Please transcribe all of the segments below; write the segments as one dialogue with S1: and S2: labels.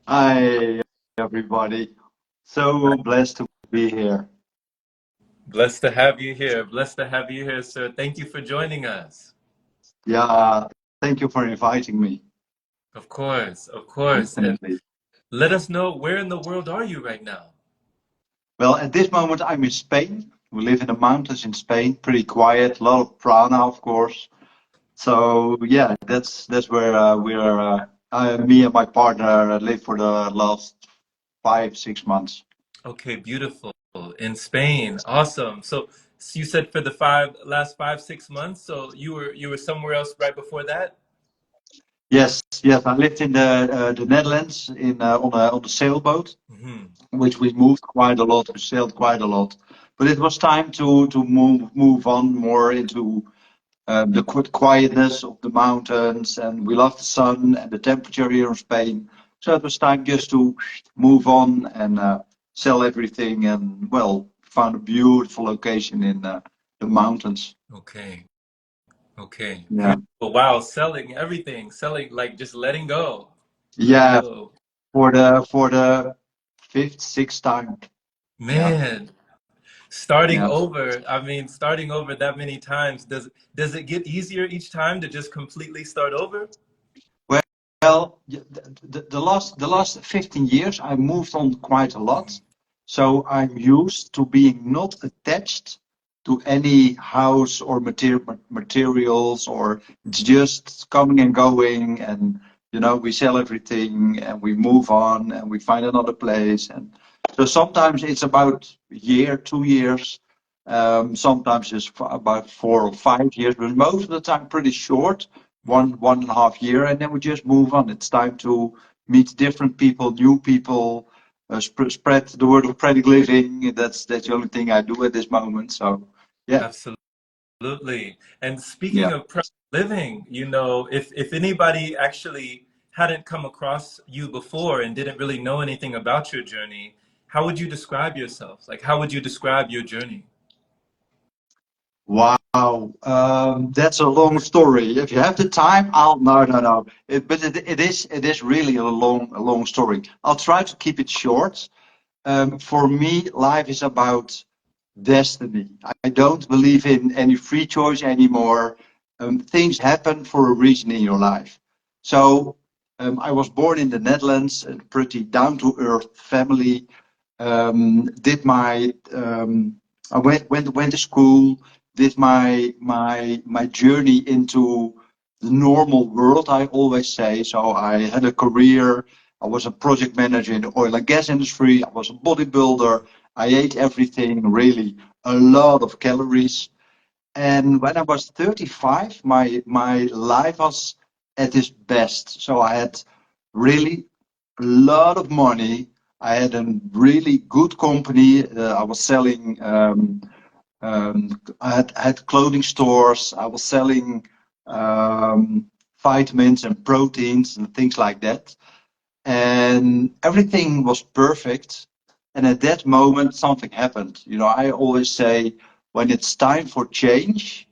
S1: Hi, everybody. So blessed to be here.
S2: Blessed to have you here. Blessed to have you here, sir. Thank you for joining us.
S1: Yeah, thank you for inviting me.
S2: Of course, of course. And
S1: Definitely.
S2: let us know, where in the world are you right now?
S1: Well, at this moment, I'm in Spain. We live in the mountains in Spain, pretty quiet, a lot of prana, of course. So yeah, that's where me and my partner live for the last 5, 6 months.
S2: Okay, beautiful. In Spain. Awesome. So you said for the last 5, 6 months, so you were somewhere else right before that?
S1: Yes, yes. I lived in the Netherlands in on the sailboat,
S2: Hmm.
S1: which we moved quite a lot, we sailed quite a lot. But it was time to move on more into the quietness of the mountains, and we love the sun and the temperature here in Spain. So it was time just to move on and sell everything, and well, found a beautiful location in the mountains.
S2: Okay. Okay.
S1: Yeah,
S2: Beautiful. Wow, selling everything, selling like just letting go. Letting
S1: yeah,
S2: go.
S1: for the fifth, sixth time. Yeah,
S2: Man, starting
S1: yeah.
S2: over, I mean, starting over that many times, does it get easier each time to just completely start over?
S1: Well, the last 15 years, I moved on quite a lot. So I'm used to being not attached to any house or materials, or it's just coming and going, and we sell everything and we move on and we find another place. And so sometimes it's about a year, 2 years. Sometimes it's about 4 or 5 years, but most of the time pretty short, 1.5 year, and then we just move on. It's time to meet different people, new people, spread the word of Pranic living. That's the only thing I do at this moment. So yeah,
S2: Absolutely. And speaking
S1: yeah.
S2: of living, if anybody actually hadn't come across you before and didn't really know anything about your journey, how would you describe yourself? Like, how would you describe your journey?
S1: Wow, that's a long story. If you have the time, I'll no, no, no. But it is really a long story. I'll try to keep it short. For me, life is about destiny. I don't believe in any free choice anymore. Things happen for a reason in your life. So I was born in the Netherlands, a pretty down-to-earth family. Did my I went to school, did my journey into the normal world, I always say. So I had a career. I was a project manager in the oil and gas industry. I was a bodybuilder. I ate everything, really a lot of calories. And when I was 35, my life was at its best. So I had really a lot of money. I had a really good company. I was selling. I had clothing stores. I was selling vitamins and proteins and things like that, and everything was perfect. And at that moment, something happened. I always say, when it's time for change,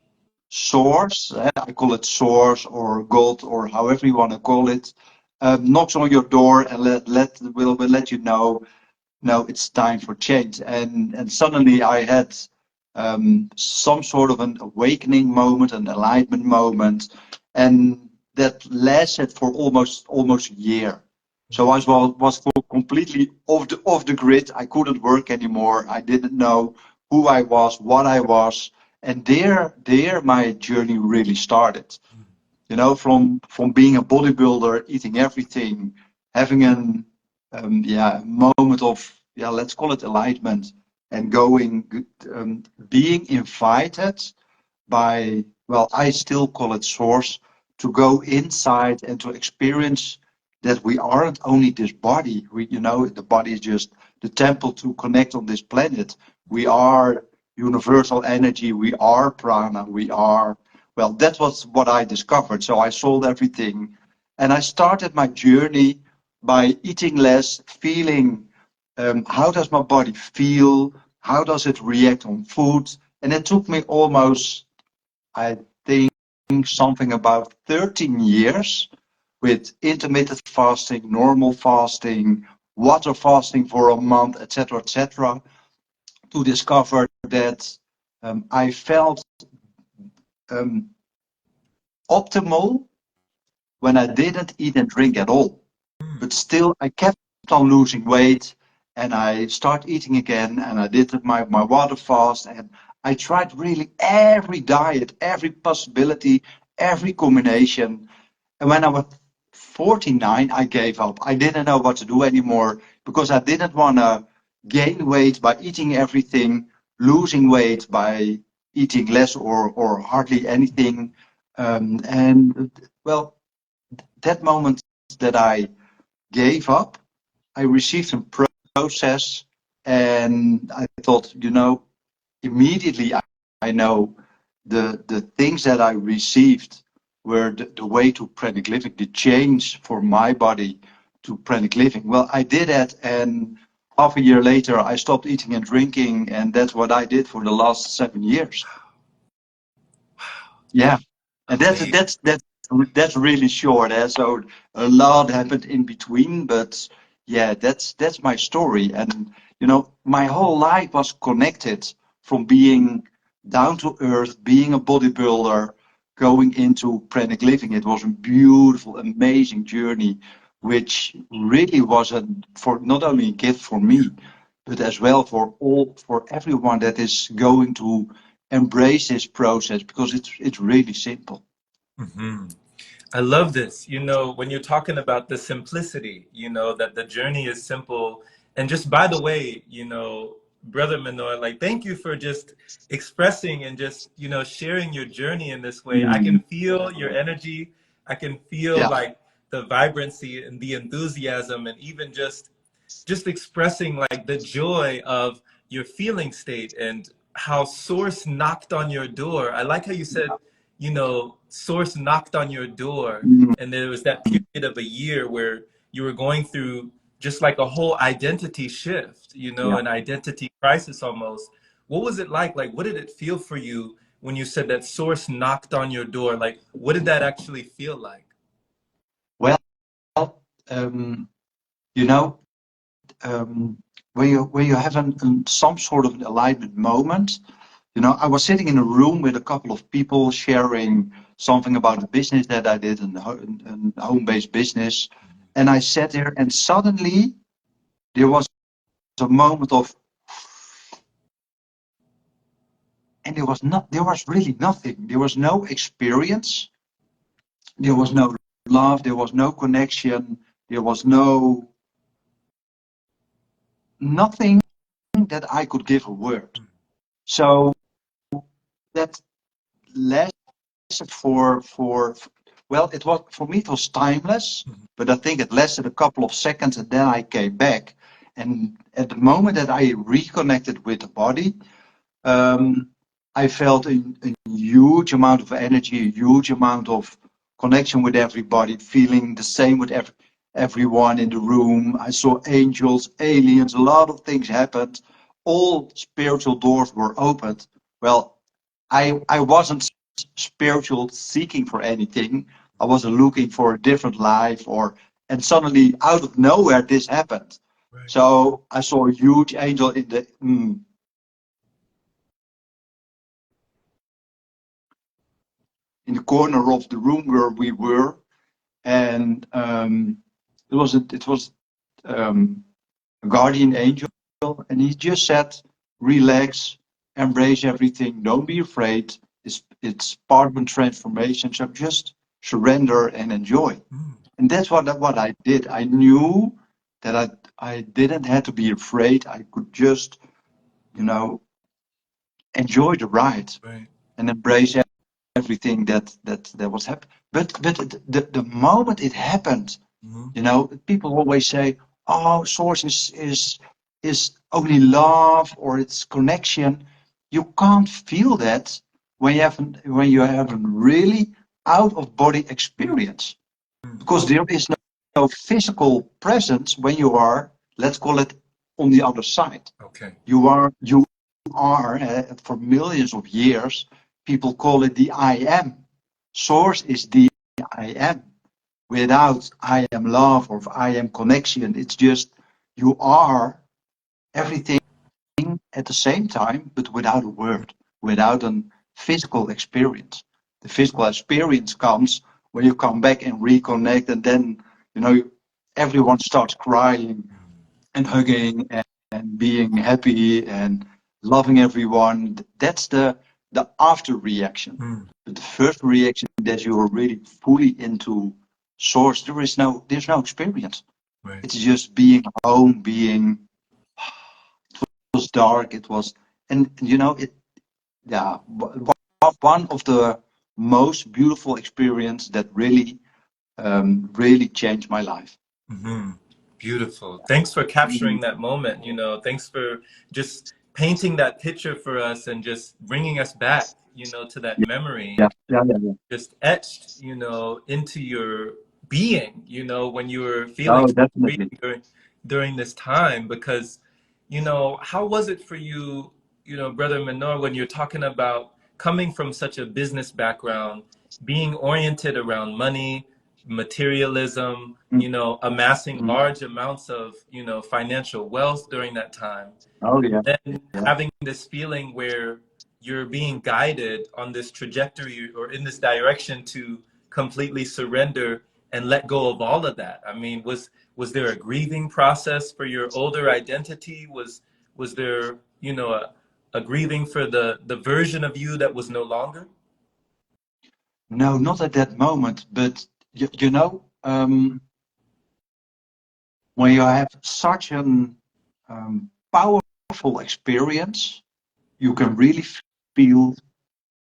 S1: source, I call it source or God or however you want to call it, knocks on your door and will let you know, no, it's time for change. And suddenly I had some sort of an awakening moment, an enlightenment moment, and that lasted for almost a year. So I was completely off the grid. I couldn't work anymore. I didn't know who I was, what I was, and there my journey really started. From being a bodybuilder, eating everything, having an yeah moment of, yeah, let's call it enlightenment, and being invited by, well, I still call it source, to go inside and to experience that we aren't only this body. The body is just the temple to connect on this planet. We are universal energy. We are prana. We are, well, that was what I discovered. So I sold everything and I started my journey by eating less, feeling, how does my body feel? How does it react on food? And it took me almost, I think, something about 13 years with intermittent fasting, normal fasting, water fasting for a month, etc., to discover that I felt um, optimal when I didn't eat and drink at all. But still, I kept on losing weight, and I started eating again, and I did my water fast, and I tried really every diet, every possibility, every combination. And when I was 49, I gave up. I didn't know what to do anymore because I didn't want to gain weight by eating everything, losing weight by eating less or hardly anything. And well, that moment that I gave up, I received a process, and I thought, immediately I know the things that I received were the way to pranic living, the change for my body to pranic living. Well, I did that, and half a year later, I stopped eating and drinking, and that's what I did for the last 7 years. Yeah, and
S2: Amazing.
S1: that's really short. So a lot happened in between, but yeah, that's my story. And my whole life was connected from being down to earth, being a bodybuilder, going into pranic living. It was a beautiful, amazing journey, which really was for not only a gift for me, but as well for everyone that is going to embrace this process, because it's really simple.
S2: Hmm. I love this. When you're talking about the simplicity, that the journey is simple. And just by the way, Brother Menor, like, thank you for just expressing and just, sharing your journey in this way. I can
S1: Mm,
S2: feel your energy. I can feel
S1: yeah,
S2: like the vibrancy and the enthusiasm, and even just expressing like the joy of your feeling state and how source knocked on your door. I like how you said, source knocked on your door,
S1: mm,
S2: and there was that period of a year where you were going through just like a whole identity shift,
S1: yeah.
S2: an identity crisis almost. What was it like? Like, what did it feel for you when you said that source knocked on your door? Like, what did that actually feel like?
S1: Well, um, you know, um, when you have some sort of an alignment moment. I was sitting in a room with a couple of people sharing something about the business that I did, and home-based business, and I sat there, and suddenly there was a moment of, and there was really nothing. There was no experience. There was no love. There was no connection. There was nothing that I could give a word. So that lasted for well, it was for me. It was timeless, but I think it lasted a couple of seconds, and then I came back. And at the moment that I reconnected with the body, um, I felt a huge amount of energy, a huge amount of connection with everybody, feeling the same with everyone in the room. I saw angels, aliens, a lot of things happened. All spiritual doors were opened. Well, I wasn't spiritual seeking for anything. I wasn't looking for a different life, and suddenly out of nowhere this happened.
S2: Right.
S1: So I saw a huge angel in the corner of the room where we were, and it was a guardian angel, and he just said, "Relax, embrace everything, don't be afraid. It's part of a transformation, so just surrender and enjoy."
S2: Mm,
S1: And that's what I did. I knew that I didn't have to be afraid. I could just, you know, enjoy the ride
S2: right.
S1: and embrace everything that was happening. But the moment it happened,
S2: Hmm.
S1: people always say, "Oh, source is only love or it's connection." You can't feel that when you haven't really out of body experience, because there is no physical presence when you are, let's call it, on the other side.
S2: Okay.
S1: You are for millions of years, people call it the I am. Source is the I am. without I am love or I am connection. It's just you are everything at the same time, but without a word, without a physical experience. The physical experience comes when you come back and reconnect, and then you know everyone starts crying and hugging and being happy and loving everyone. That's the after reaction.
S2: Mm.
S1: But the first reaction that you are really fully into source, there's no experience.
S2: Right.
S1: It's just being home, being it was dark, it was and you know it yeah one of the most beautiful experience that really changed my life.
S2: Hmm. Beautiful. Thanks for capturing that moment. You know, thanks for just painting that picture for us and just bringing us back, you know, to that memory,
S1: Yeah.
S2: just etched, you know, into your being, you know, when you were feeling
S1: Oh,
S2: so free
S1: definitely.
S2: during this time. Because, you know, how was it for you, you know, Brother Menor, when you're talking about coming from such a business background, being oriented around money, materialism, you know, amassing
S1: Mm-hmm.
S2: large amounts of, you know, financial wealth during that time,
S1: Oh, yeah.
S2: then
S1: Yeah.
S2: having this feeling where you're being guided on this trajectory or in this direction to completely surrender and let go of all of that. I mean, was there a grieving process for your older identity? Was there, you know, a grieving for the version of you that was no longer?
S1: No, not at that moment, but you know, when you have such an powerful experience, you can really feel,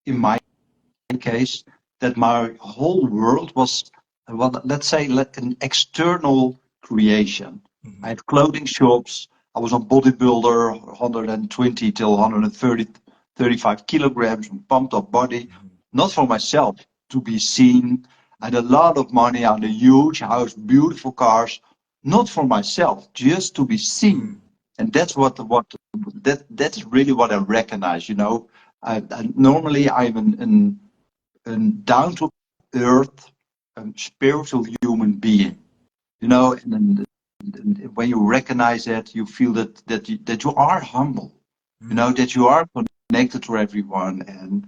S1: in my case, that my whole world was, well, let's say, like an external creation. I
S2: Hmm.
S1: had clothing shops. I was a bodybuilder, 120 till 130, 35 kilograms, pumped up body, not for myself, to be seen. I had a lot of money, I had a huge house, beautiful cars, not for myself, just to be seen.
S2: Mm.
S1: And that's really what I recognize. You know, normally I'm an down to earth, spiritual human being. You know, and when you recognize that, you feel that you are humble. You
S2: Mm.
S1: know that you are connected to everyone, and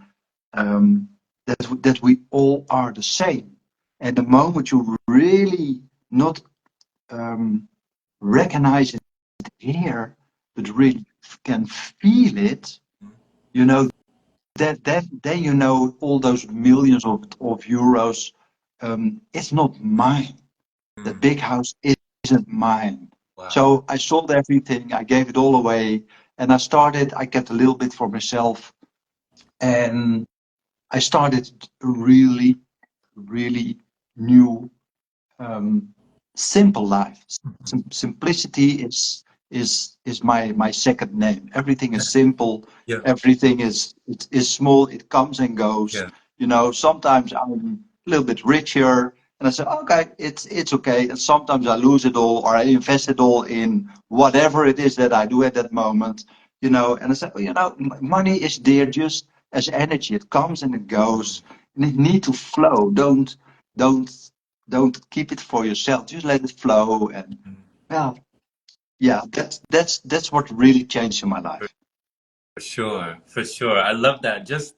S1: um, that we all are the same. And the moment you really not um, recognize it here, but really can feel it, you know, that then you know all those millions of euros, it's not mine. That
S2: Mm.
S1: big house isn't mine.
S2: Wow.
S1: So I sold everything, I gave it all away, and I kept a little bit for myself, and I started a really new, um, simple life. Simplicity is my second name. Everything is simple.
S2: Yeah.
S1: Everything is small. It comes and goes.
S2: Yeah.
S1: You know, sometimes I'm a little bit richer, and I say, okay, it's okay. And sometimes I lose it all, or I invest it all in whatever it is that I do at that moment. You know, and I say, well, you know, money is there just as energy. It comes and it goes, and it need to flow. Don't don't keep it for yourself. Just let it flow. And
S2: Mm.
S1: well, yeah, that's what really changed in my life.
S2: For sure, for sure. I love that. Just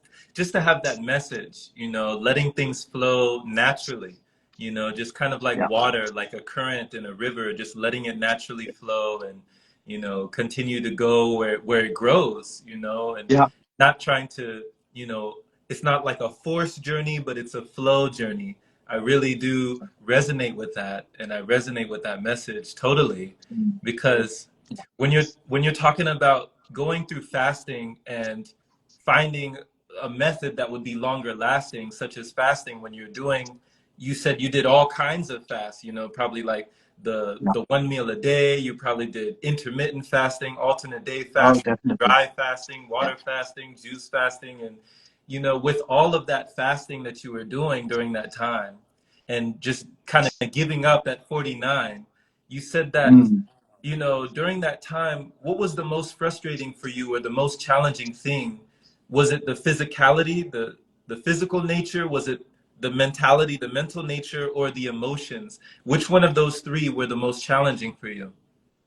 S2: to have that message, you know, letting things flow naturally, you know, just kind of like
S1: Yeah,
S2: water, like a current in a river, just letting it naturally flow and, you know, continue to go where it grows, you know, and
S1: yeah,
S2: not trying to, you know, it's not like a forced journey, but it's a flow journey. I really do resonate with that, and I resonate with that message totally
S1: mm,
S2: because when you're talking about going through fasting and finding a method that would be longer lasting, such as fasting, when you're doing, you said you did all kinds of fasts, you know, probably like
S1: yeah.
S2: the one meal a day, you probably did intermittent fasting, alternate day
S1: Oh,
S2: fasting,
S1: definitely.
S2: dry fasting,
S1: Yeah.
S2: water fasting, juice fasting, and you know, with all of that fasting that you were doing during that time and just kind of giving up at 49, you said that,
S1: Mm.
S2: you know, during that time, what was the most frustrating for you or the most challenging thing? Was it the physicality, the physical nature? Was it the mentality, the mental nature, or the emotions? Which one of those three were the most challenging for you?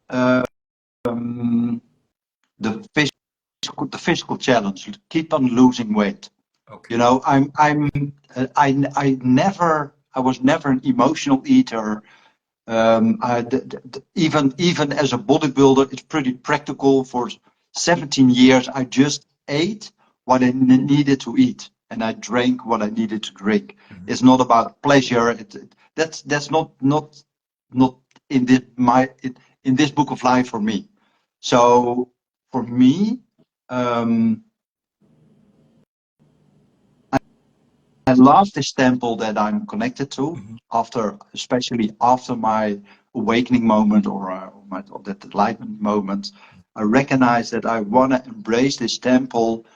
S1: Um, the physical challenge, keep on losing weight. You
S2: Okay.
S1: know, I was never an emotional eater. Even as a bodybuilder, it's pretty practical. For 17 years, I just ate what I needed to eat, and I drank what I needed to drink.
S2: Mhm.
S1: It's not about pleasure. That's not in this book of life for me. So for me, um, I love this temple that I'm connected to
S2: Mhm.
S1: especially after my awakening moment or that enlightenment moment. I recognize that I want to embrace this temple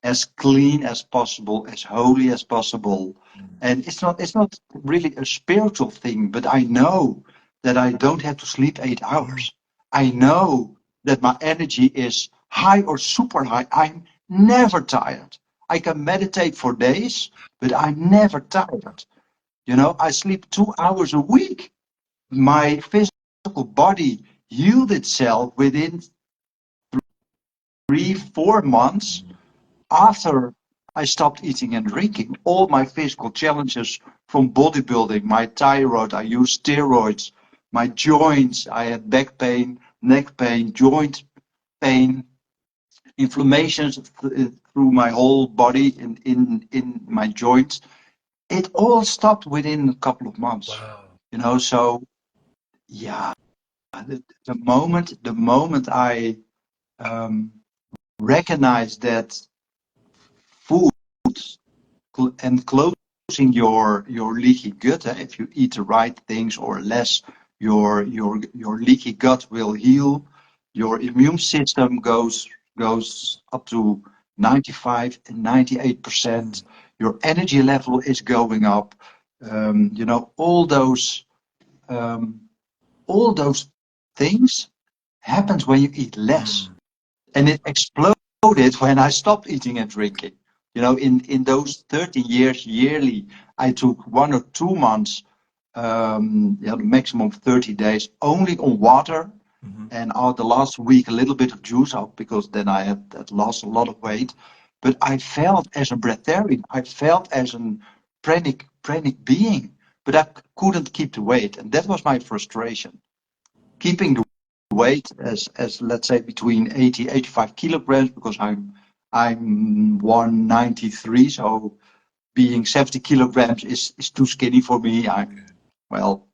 S1: as clean as possible, as holy as possible. And it's not really a spiritual thing, but I know that I don't have to sleep 8 hours. I know that my energy is high or super high. I'm never tired. I can meditate for days, but I'm never tired. You know, I sleep 2 hours a week. My physical body healed itself within 3, 4 months after I stopped eating and drinking. All my physical challenges from bodybuilding, my thyroid, I used steroids, my joints, I had back pain, neck pain, joint pain, inflammations through my whole body in my joints. It all stopped within a couple of months.
S2: Wow.
S1: You know, so yeah, the moment I um, recognized that food and closing your leaky gut. If you eat the right things or less, your leaky gut will heal. Your immune system goes up to 95 and 98%.
S2: Mhm.
S1: Your energy level is going up. You know, um, all those things happens when you eat less,
S2: Mm.
S1: and it exploded when I stopped eating and drinking. You know, in those 13 years yearly, I took 1 or 2 months, the maximum of 30 days, only on water.
S2: Mhm.
S1: And out the last week, a little bit of juice out because then I had lost a lot of weight. But I felt as a breatharian, I felt as a pranic being, but I couldn't keep the weight. And that was my frustration. Keeping the weight as let's say between 80 85 kilograms because I'm 193, so being 70 kilograms is too skinny for me. I'm well,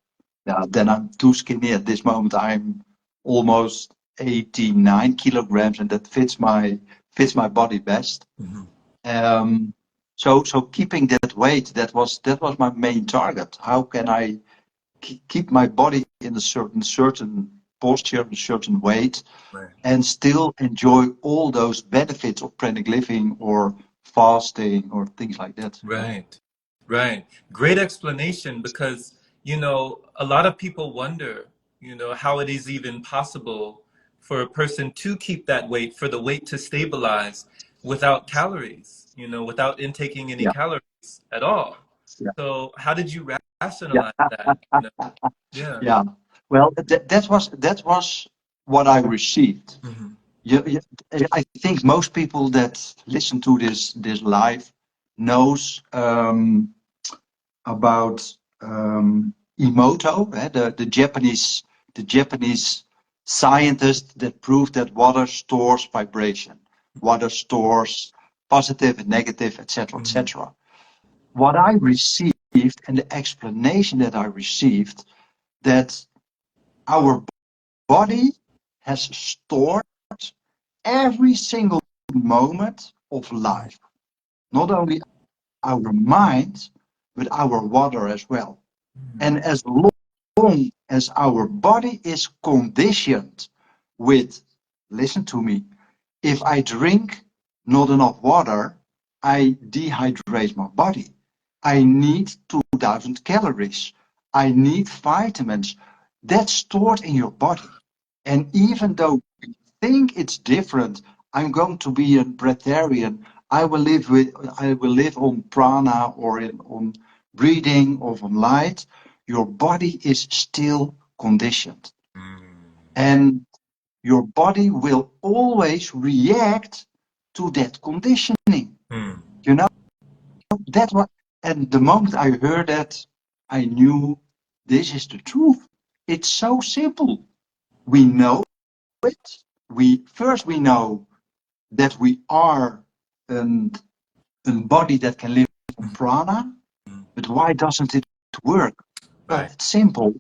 S1: yeah, then I'm too skinny at this moment. I'm almost 89 kilograms, and that fits my body best.
S2: Mhm.
S1: um so keeping that weight, that was my main target. How can I keep my body in a certain posture, a certain weight,
S2: Right.
S1: and still enjoy all those benefits of pranic living or fasting or things like that. You know?
S2: Right. Right. Great explanation because, a lot of people wonder, how it is even possible for a person to keep that weight, for the weight to stabilize without calories, without intaking any
S1: Yeah,
S2: calories at all.
S1: yeah,
S2: So how did you
S1: yeah,
S2: rationalize that? Yeah.
S1: yeah. Well, that was what I received.
S2: Hmm.
S1: You, I think most people that listen to this live knows about Emoto, the Japanese scientist that proved that water stores vibration, water stores positive and negative, etc.,
S2: Hmm.
S1: etc. What I received and the explanation that I received, that our body has stored every single moment of life, not only our mind, but our water as well. And as long as our body is conditioned with, listen to me, if I drink not enough water, I dehydrate my body. I need 2000 calories. I need vitamins. That's stored in your body. And even though we think it's different, I'm going to be a breatharian. I will live on prana or on breathing or from light, your body is still conditioned. And your body will always react to that conditioning. You know, that what, and the moment I heard that, I knew this is the truth. It's so simple. We know it. We know that we are an, a body that can live on prana, but why doesn't it work? Well,
S2: Right.
S1: it's simple.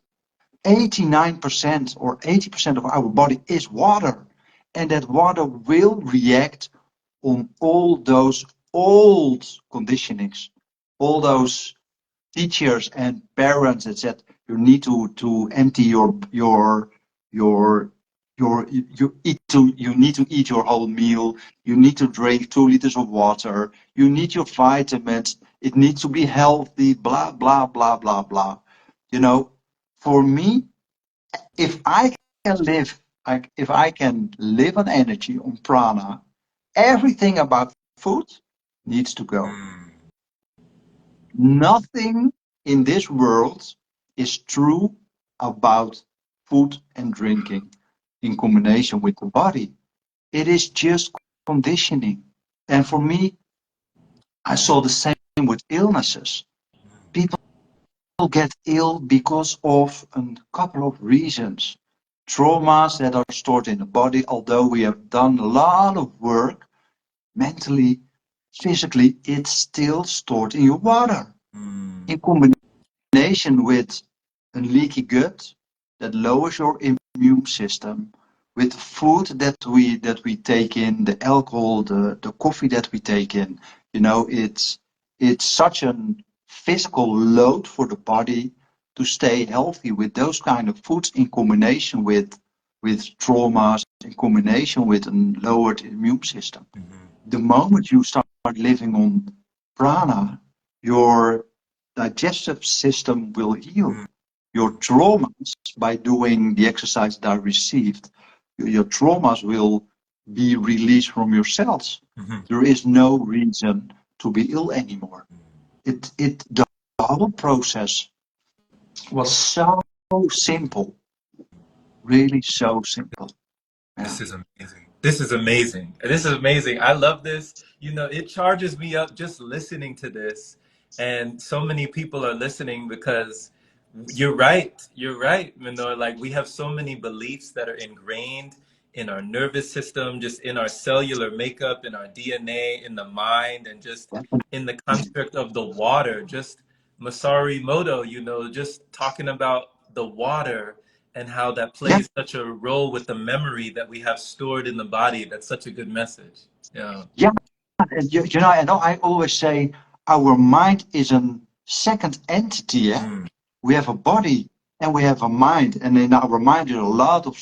S1: 89% or 80% of our body is water, and that water will react on all those old conditionings, all those teachers and parents that said you need to empty your you need to eat your whole meal, you need to drink 2 liters of water, you need your vitamins, it needs to be healthy, blah blah blah blah blah. You know, for me, if I can live, if I can live on energy, on prana, everything about food needs to go. Nothing in this world is true about food and drinking in combination with the body. It is just conditioning. And for me, I saw the same with illnesses. People get ill because of a couple of reasons. Traumas that are stored in the body, although we have done a lot of work mentally, physically, it's still stored in your water. In combination with a leaky gut that lowers your immune system, with the food that we take in, the alcohol, the coffee that we take in, it's such a physical load for the body to stay healthy with those kind of foods in combination with traumas, in combination with a lowered immune system. The moment you start living on prana, your digestive system will heal. Your traumas, by doing the exercise that I received, your traumas will be released from your cells. There is no reason to be ill anymore. The whole process was so simple, really so simple. Yeah.
S2: This is amazing. This is amazing. This is amazing. I love this. You know, it charges me up just listening to this. And so many people are listening because you're right. You're right, Menor. Like we have so many beliefs that are ingrained in our nervous system, just in our cellular makeup, in our DNA, in the mind, and just in the construct of the water. Just Masari Moto, just talking about the water and how that
S1: Yeah,
S2: plays such a role with the memory that we have stored in the body. That's such a good message. Yeah.
S1: yeah. And I always say our mind is a second entity. Yeah?
S2: Mm,
S1: We have a body and we have a mind, and in our mind there are a lot of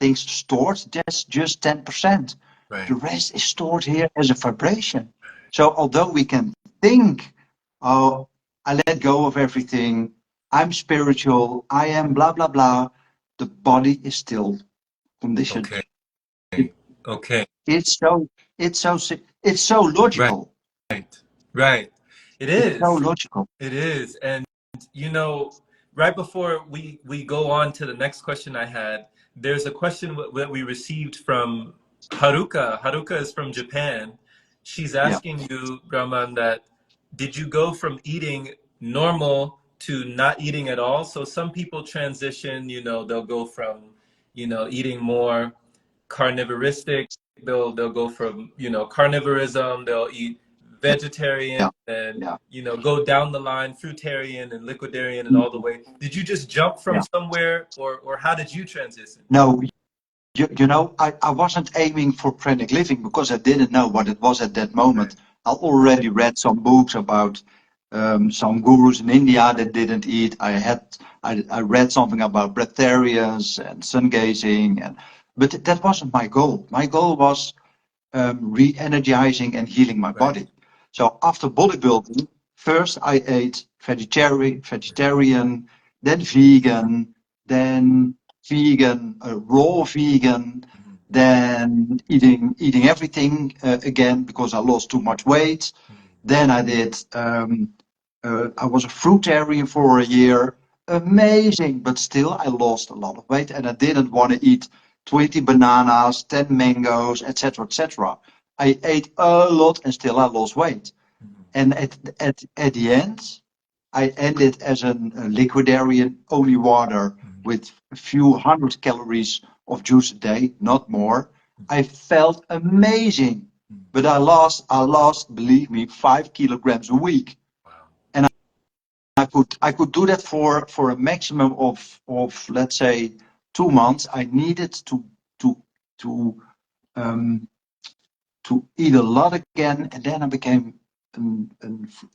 S1: things stored. That's just 10%. The
S2: right.
S1: rest is stored here as a vibration. So although we can think, oh, I let go of everything, I'm spiritual, I am blah blah blah, the body is still conditioned.
S2: Okay.
S1: It,
S2: Okay.
S1: it's so it's so
S2: Right.
S1: logical.
S2: Right. It
S1: It's so
S2: is.
S1: logical.
S2: It is. And you know, right before we go on to the next question I had, there's a question that we received from Haruka. Haruka is from Japan. She's
S1: Yeah,
S2: asking you, Brahman, that did you go from eating normal to not eating at all? So some people transition, they'll go from, eating more carnivoristic, they'll go from, carnivorism, they'll eat vegetarian
S1: yeah,
S2: and
S1: yeah,
S2: go down the line, fruitarian and liquidarian and all the
S1: mhm,
S2: way. Did you just jump from
S1: yeah.
S2: somewhere, or how did you transition?
S1: No, I wasn't aiming for pranic living because I didn't know what it was at that
S2: Right.
S1: moment. I already read some books about some gurus in India that didn't eat. I read something about breatharians and sun gazing, but that wasn't my goal. My goal was re-energizing and healing my
S2: Right.
S1: body. So after bodybuilding, first I ate vegetarian, then vegan, raw vegan,
S2: Mhm.
S1: then eating everything again because I lost too much weight.
S2: Mhm.
S1: Then I did I was a fruitarian for a year. Amazing, but still I lost a lot of weight, and I didn't want to eat 20 bananas, 10 mangoes, etc., etc. I ate a lot, and still I lost weight.
S2: Mhm.
S1: And at the end, I ended as a liquidarian, only water
S2: Mhm.
S1: with a few hundred calories of juice a day, not more.
S2: Mhm.
S1: I felt amazing,
S2: Mhm.
S1: but I lost, believe me, 5 kilograms a week.
S2: Wow.
S1: And I could do that for a maximum of let's say 2 months. I needed to to um, to eat a lot again, and then I became a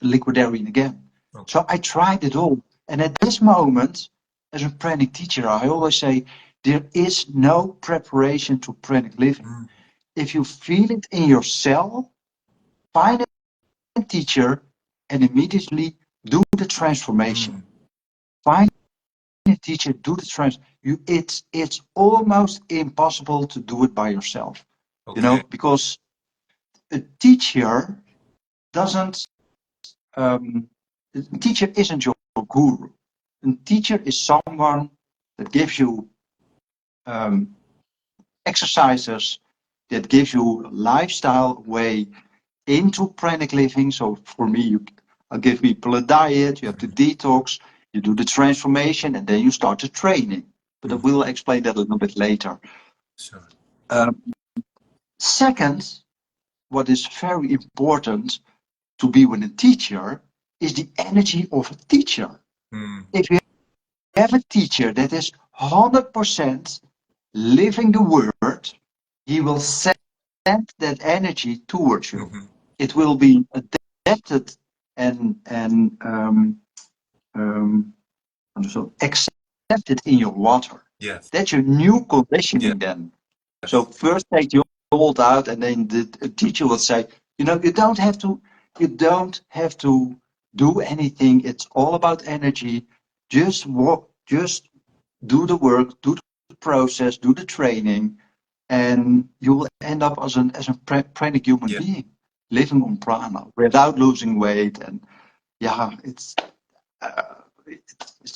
S1: liquidarian again.
S2: Okay.
S1: So I tried it all, and at this moment, as a pranic teacher, I always say there is no preparation to pranic living.
S2: Mm.
S1: If you feel it in your cell, find a teacher and immediately do the transformation.
S2: Mm.
S1: Find a teacher, do the trans. It's almost impossible to do it by yourself.
S2: Okay.
S1: Because a teacher doesn't. Um, a teacher isn't your guru. A teacher is someone that gives you um, exercises, that gives you a lifestyle way into pranic living. So for me, I'll give people a diet. You have to
S2: Mhm.
S1: detox. You do the transformation, and then you start the training. But I
S2: Mhm.
S1: will explain that a little bit later.
S2: Sure.
S1: Um, Second, what is very important to be with a teacher is the energy of a teacher.
S2: Mm.
S1: If you have a teacher that is 100% living the word, he will send that energy towards you.
S2: Mhm.
S1: It will be adapted and um, so accepted in your water.
S2: Yes.
S1: That's your new conditioning then. So
S2: Yes.
S1: first take the old out, and then the teacher will say, you don't have to do anything. It's all about energy. Just walk, just do the work, do the process, do the training, and you will end up as a pranic human
S2: Yeah.
S1: being, living on prana without losing weight. And yeah, it's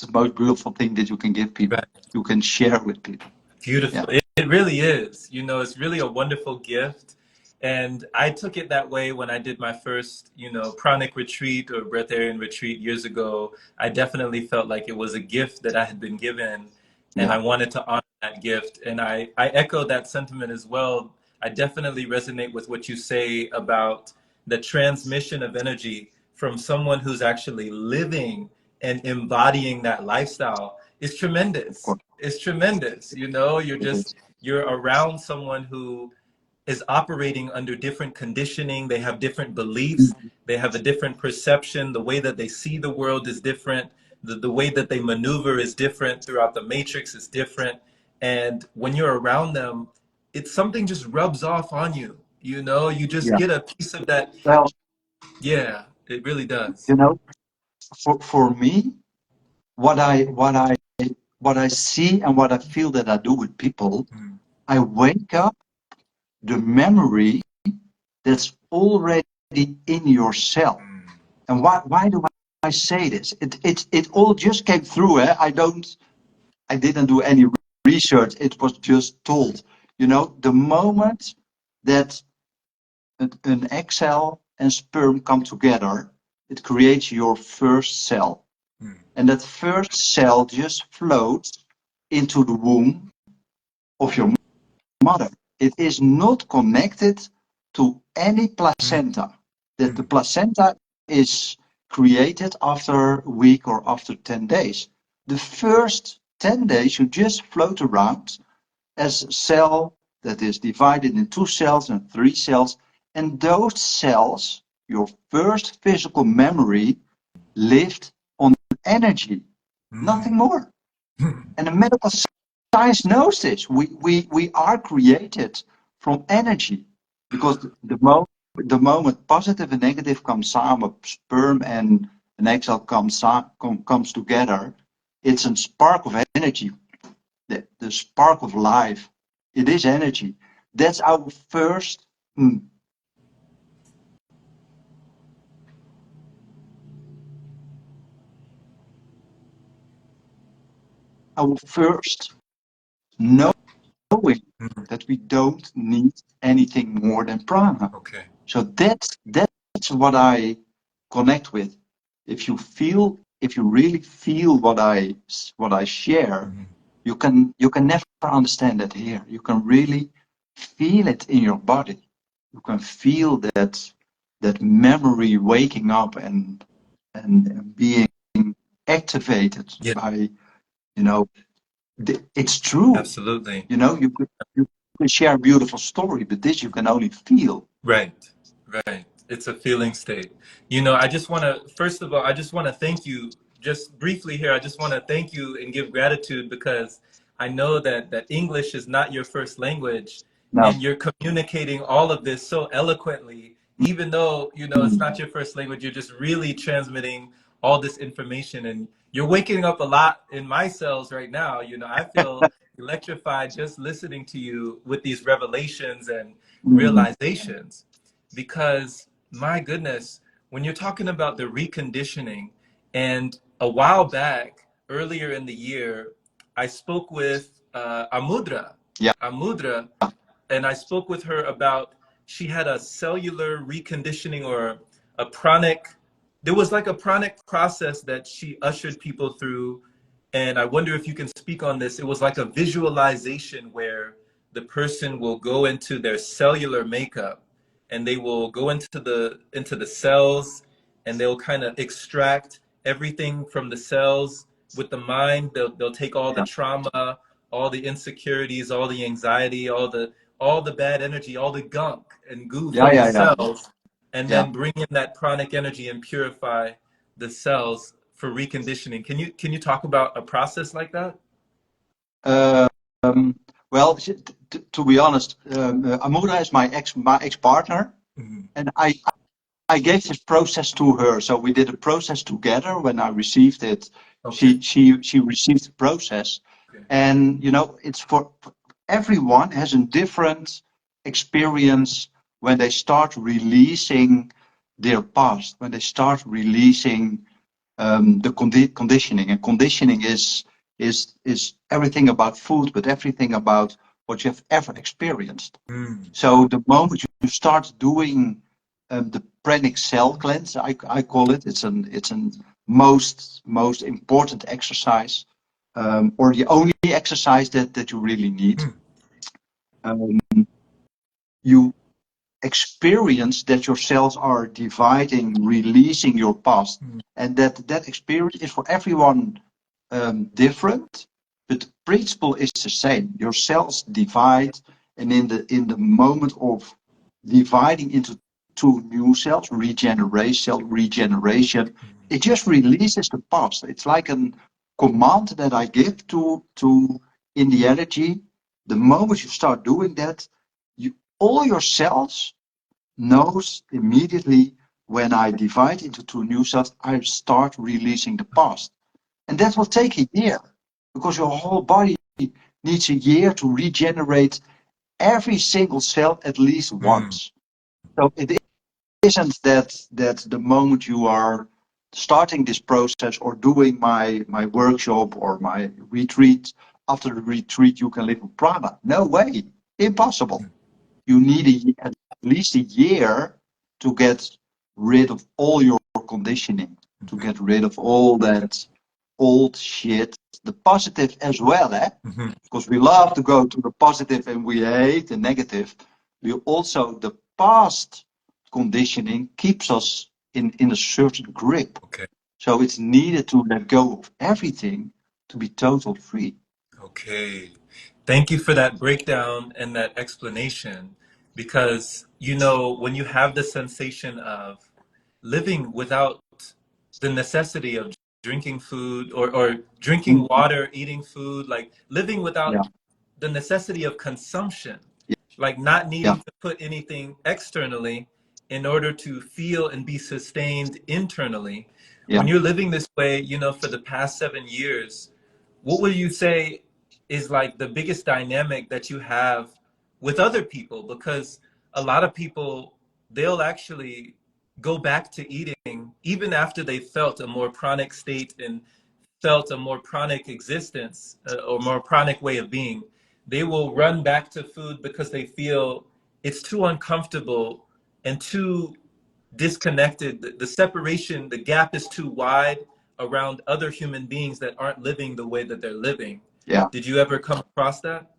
S1: the most beautiful thing that you can give people.
S2: Right.
S1: You can share with people.
S2: Beautiful.
S1: Yeah,
S2: It really is. It's really a wonderful gift. And I took it that way when I did my first, pranic retreat or breatharian retreat years ago. I definitely felt like it was a gift that I had been given, and
S1: yeah,
S2: I wanted to honor that gift. And I echo that sentiment as well. I definitely resonate with what you say about the transmission of energy from someone who's actually living and embodying that lifestyle is
S1: of
S2: tremendous.
S1: course
S2: It's tremendous.
S1: it is.
S2: You're around someone who is operating under different conditioning. They have different beliefs. They have a different perception. The way that they see the world is different. The way that they maneuver is different throughout the matrix is different. And when you're around them, it's something just rubs off on you. You just
S1: Yeah.
S2: get a piece of that.
S1: Well,
S2: Yeah, it really does.
S1: you know, for me, what I what I what I see and what I feel that I do with people,
S2: Mm,
S1: I wake up the memory that's already in your cell.
S2: mm,
S1: And why do I say this? It all just came through. I didn't do any research. It was just told. The moment that an egg cell and sperm come together, it creates your first cell.
S2: mm,
S1: And that first cell just floats into the womb of your mother. It is not connected to any
S2: mm,
S1: placenta. That the
S2: mm,
S1: placenta is created after a week or after 10 days. The first 10 days you just float around as a cell that is divided in 2 cells and 3 cells. And those cells, your first physical memory, lived on energy, nothing
S2: mm,
S1: more. And the medical science knows this. We are created from energy because the moment positive and negative come samen, sperm and an egg cell comes together, it's a spark of energy, the spark of life. It is energy. That's our first. our first knowing
S2: Mhm.
S1: that we don't need anything more than prana.
S2: Okay.
S1: So that's what I connect with. If you really feel what I share,
S2: Mhm.
S1: you can never understand that here. You can really feel it in your body. You can feel that memory waking up and being activated
S2: Yeah,
S1: by, you know, it's true.
S2: absolutely.
S1: You can share a beautiful story, but this you can only feel.
S2: Right, right. It's a feeling state. I just want to, first of all, I just want to thank you just briefly here. I just want to thank you and give gratitude because I know that English is not your first language
S1: Now,
S2: and you're communicating all of this so eloquently, even though, it's
S1: mm,
S2: not your first language, you're just really transmitting all this information and you're waking up a lot in my cells right now. I feel electrified just listening to you with these revelations and
S1: mm,
S2: realizations because my goodness, when you're talking about the reconditioning, and a while back, earlier in the year, I spoke with Amudra,
S1: yeah,
S2: Amudra, and I spoke with her about she had a cellular reconditioning or a pranic. There was like a pranic process that she ushered people through, and I wonder if you can speak on this. It was like a visualization where the person will go into their cellular makeup and they will go into the cells and they'll kind of extract everything from the cells with the mind. They'll take all the
S1: yeah,
S2: trauma, all the insecurities, all the anxiety, all the bad energy, all the gunk and goo
S1: yeah,
S2: from the
S1: yeah, yeah,
S2: cells, and
S1: yeah.
S2: then bring in that pranic energy and purify the cells for reconditioning. Can you talk about a process like that?
S1: Um, well, to be honest, Amura is my ex partner,
S2: Mhm.
S1: and I gave this process to her. So we did a process together. When I received it,
S2: Okay.
S1: she received the process,
S2: Okay.
S1: and it's for everyone has a different experience when they start releasing their past, when they start releasing the conditioning. And conditioning is everything about food, but everything about what you have ever experienced.
S2: Mm.
S1: So the moment you start doing the Pranic cell cleanse, I call it. It's an most important exercise, or the only exercise that you really need.
S2: Mm.
S1: Um, you experience that your cells are dividing, releasing your past,
S2: Mm.
S1: and that experience is for everyone different, but the principle is the same. Your cells divide, and in the moment of dividing into two new cells, regeneration, it just releases the past. It's like a command that I give to in the energy. The moment you start doing that, all your cells knows immediately when I divide into two new cells, I start releasing the past. And that will take a year because your whole body needs a year to regenerate every single cell at least
S2: Mm.
S1: once. So it isn't that the moment you are starting this process or doing my workshop or my retreat, after the retreat you can live with prana. No way. Impossible. You need at least a year to get rid of all your conditioning, to
S2: Mhm.
S1: get rid of all that old shit, the positive as well, eh?
S2: Mhm.
S1: Because we love to go to the positive and we hate the negative. We also, the past conditioning keeps us in a certain grip.
S2: Okay.
S1: So it's needed to let go of everything to be total free.
S2: Okay. Thank you for that breakdown and that explanation because, when you have the sensation of living without the necessity of drinking food or drinking
S1: Mm,
S2: water, eating food, like living
S1: yeah,
S2: without the necessity of consumption, like not
S1: yeah,
S2: needing to put anything externally in order to feel and be sustained internally.
S1: yeah.
S2: When you're living this way, for the past 7 years, what would you say is like the biggest dynamic that you have with other people? Because a lot of people, they'll actually go back to eating even after they felt a more chronic state and felt a more pranic existence or more pranic way of being, they will run back to food because they feel it's too uncomfortable and too disconnected. The separation, the gap is too wide around other human beings that aren't living the way that they're living.
S1: Yeah.
S2: Did you ever come across that?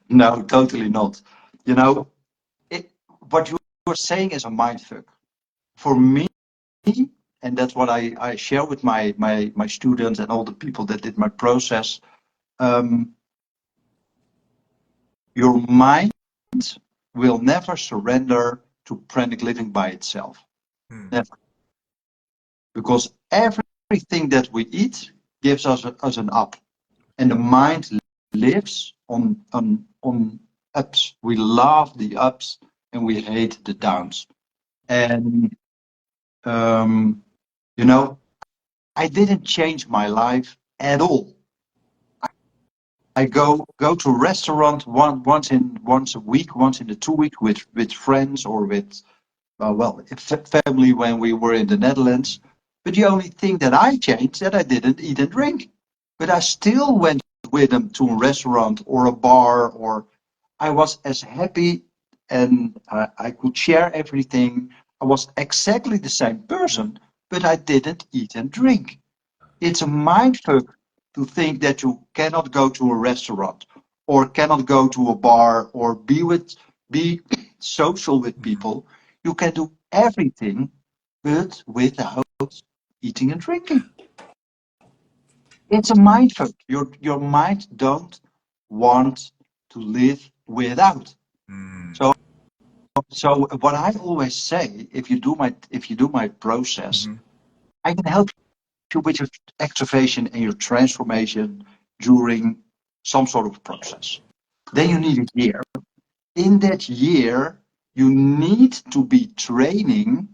S1: No, totally not. You know, what you're saying is a mindfuck. For me, and that's what I share with my students and all the people that did my process. Um, your mind will never surrender to pranic living by itself.
S2: Hmm.
S1: Never. Because everything that we eat gives us an up. And the mind lives on ups. We love the ups and we hate the downs. And um, you know, I didn't change my life at all. I go to a restaurant once a week, once in the 2 weeks with friends or with family when we were in the Netherlands. But the only thing that I changed that I didn't eat and drink. But I still went with them to a restaurant or a bar, or I was as happy and I could share everything. I was exactly the same person, but I didn't eat and drink. It's a mindfuck to think that you cannot go to a restaurant or cannot go to a bar or be social with people. You can do everything, but without eating and drinking. It's a mindfuck. Your mind don't want to live without.
S2: Mm.
S1: So so what I always say, if you do my process,
S2: Hmm.
S1: I can help you with your activation and your transformation during some sort of process. Then you need a year. In that year, you need to be training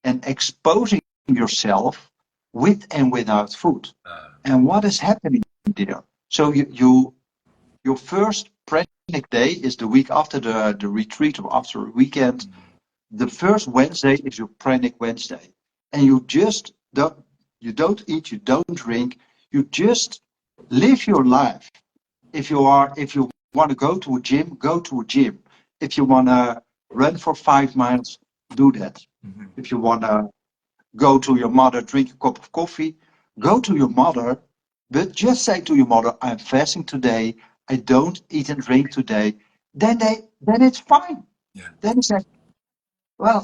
S1: and exposing yourself with and without food. And what is happening there? So your first pranic day is the week after the retreat or after a weekend. The first Wednesday is your pranic Wednesday, and you don't eat, you don't drink, you just live your life. If you want to go to a gym, go to a gym. If you want to run for 5 miles, do that.
S2: Hmm.
S1: If you want to go to your mother, drink a cup of coffee, go to your mother, but just say to your mother, I'm fasting today, I don't eat and drink today. Then it's fine.
S2: Yeah.
S1: Then it's well,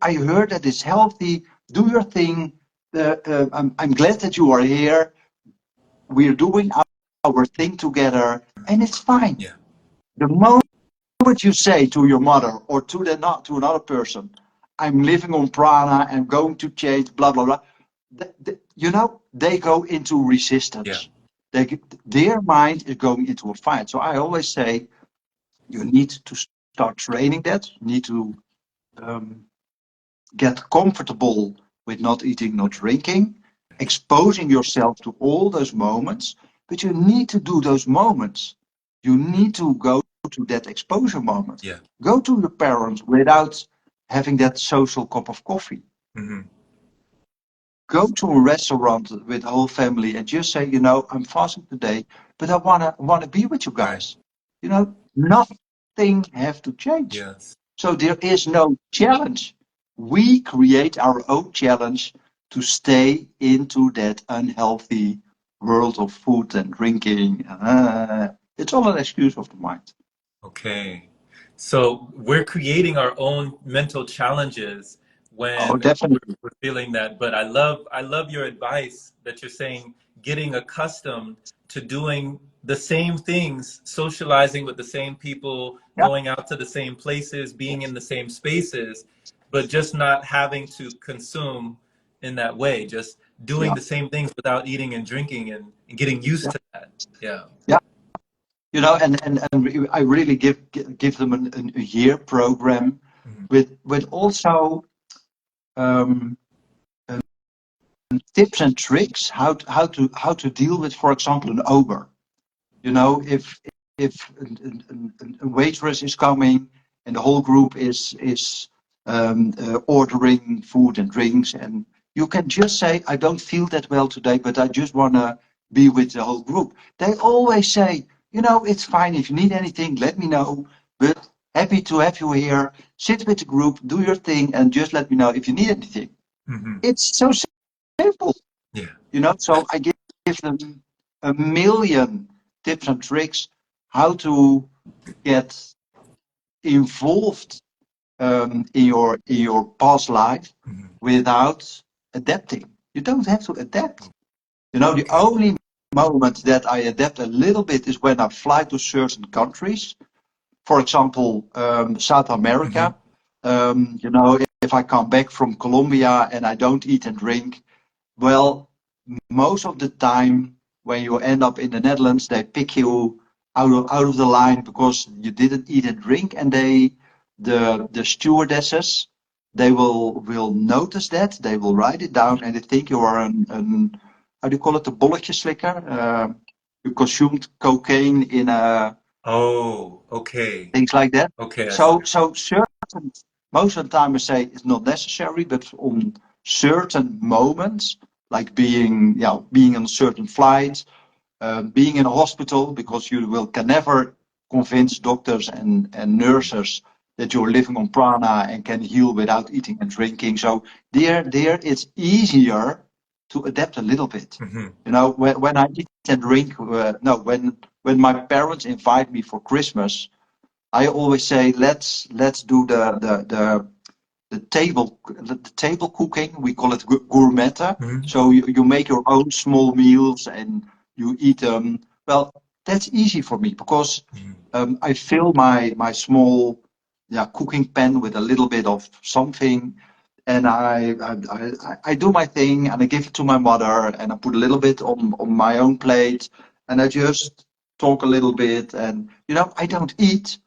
S1: I heard that it's healthy. Do your thing. I'm glad that you are here. We're doing our thing together, and it's fine.
S2: Yeah.
S1: The moment you say to your mother or to another person, "I'm living on prana and going to change," blah blah blah, they go into
S2: Yeah.
S1: resistance. Their mind is going into a fight. So I always say you need to start training that. You need to um, get comfortable with not eating, not drinking, exposing yourself to all those moments. But you need to do those moments. You need to go to that exposure moment.
S2: Yeah.
S1: Go to your parents without having that social cup of coffee.
S2: Hmm.
S1: Go to a restaurant with the whole family and just say, I'm fasting today, but I wanna be with you
S2: Right.
S1: guys. Nothing have to change.
S2: Yes.
S1: So there is no challenge. We create our own challenge to stay into that unhealthy world of food and drinking. It's all an excuse of the mind.
S2: Okay. So we're creating our own mental challenges
S1: Oh,
S2: when
S1: definitely.
S2: we're feeling that. But I love your advice that you're saying, getting accustomed to doing the same things, socializing with the same people,
S1: Yeah.
S2: going out to the same places, being in the same spaces, but just not having to consume in that way, just doing
S1: Yeah.
S2: the same things without eating and drinking and getting used
S1: Yeah.
S2: to that. Yeah.
S1: Yeah. And I really give them a year program
S2: Mhm.
S1: with also um, tips and tricks how to deal with, for example, an ogre. If a waitress is coming and the whole group is ordering food and drinks, and You can just say, I don't feel that well today, but I just want to be with the whole group. They always say, it's fine. If you need anything, let me know. But happy to have you here. Sit with the group, do your thing, and just let me know if you need anything.
S2: Hmm.
S1: It's so simple,
S2: Yeah.
S1: So I give them a million tips and tricks how to get involved in your past life
S2: Hmm.
S1: without adapting. You don't have to adapt. The
S2: Okay.
S1: only moment that I adapt a little bit is when I fly to certain countries. For example, South
S2: Hmm.
S1: America. If I come back from Colombia and I don't eat and drink, well, most of the time when you end up in the Netherlands, they pick you out of the line because you didn't eat and drink, and the stewardesses, they will notice that, they will write it down, and they think you are an how do you call it, a bolletje slicker. You consumed cocaine in
S2: Oh, okay.
S1: things like that.
S2: Okay, I see.
S1: So certain, most of the time I say it's not necessary, but on certain moments, like being on a certain flight, being in a hospital, because you can never convince doctors and nurses that you're living on prana and can heal without eating and drinking. So there it's easier to adapt a little bit.
S2: Hmm.
S1: When I eat and drink, no, when my parents invite me for Christmas, I always say let's do the table cooking. We call it gourmeta.
S2: Hmm.
S1: So you make your own small meals and you eat them. Well, that's easy for me because I fill my small cooking pan with a little bit of something, and I do my thing and I give it to my mother and I put a little bit on my own plate and I just talk a little bit, and I don't eat,